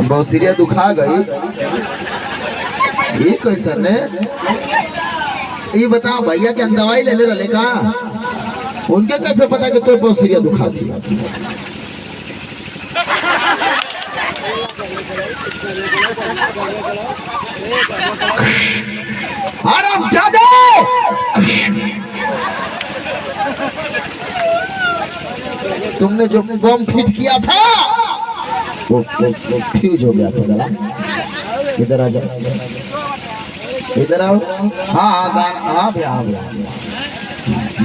बौसिरिया दुखा गई। ये कैसा ने? ये बताओ भैया के दवाई ले ले रहे का? उनके कैसे पता कि तो बौसिरिया दुखाती? आराम जादे तुमने जो बम फिट किया था वो फ्यूज हो गया था गला। इधर आ जाओ, इधर आओ। हाँ हाँ गाना, हाँ भैया, हाँ भैया,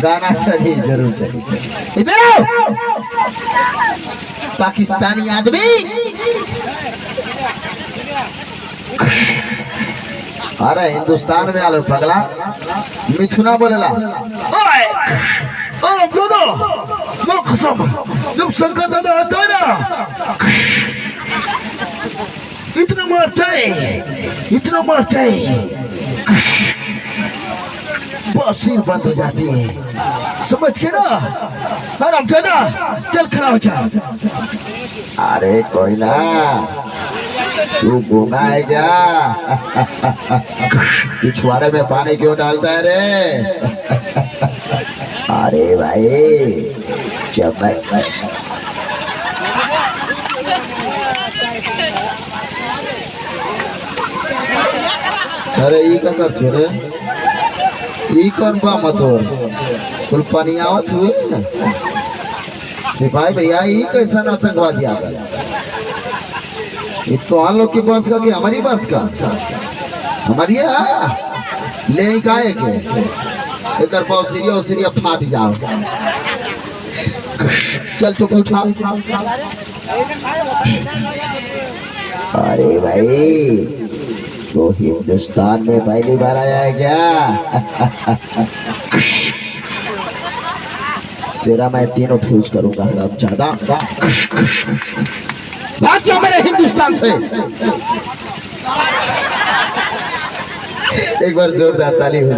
गाना चाहिए, जरूर चाहिए। इधर आओ पाकिस्तानी आदमी। अरे हिंदुस्तान में आलो पगला, मिथुना बोलेला। अरे दोनों वो कसम जब शंकर दादा आता है ना, इतना मारता है बसीर बंद हो जाती है, समझ के ना? आराम से ना, चल खड़ा हो जा। अरे कोई ना, तू गूंगा है क्या? पिछवाड़े में पानी क्यों डालता है रे? अरे भाई चमक। अरे ये क्या करते रे? ये कौन बा मतोर कुल पानी आवत हुए सिपाही भैया? ये कैसा आतंकवादी आ गया? ये तो हम लोग की बस का कि हमारी बस का? हमारी है ले गाय के इधर बौसिरिया फाट जाओ। चल तो पूछा। अरे भाई तो हिंदुस्तान में पहली बार आया है क्या? तेरा मैं तीनों फ्यूज करूंगा अब ज्यादा। भाग जा मेरे हिंदुस्तान से। एक बार जोरदार ताली हो जाए।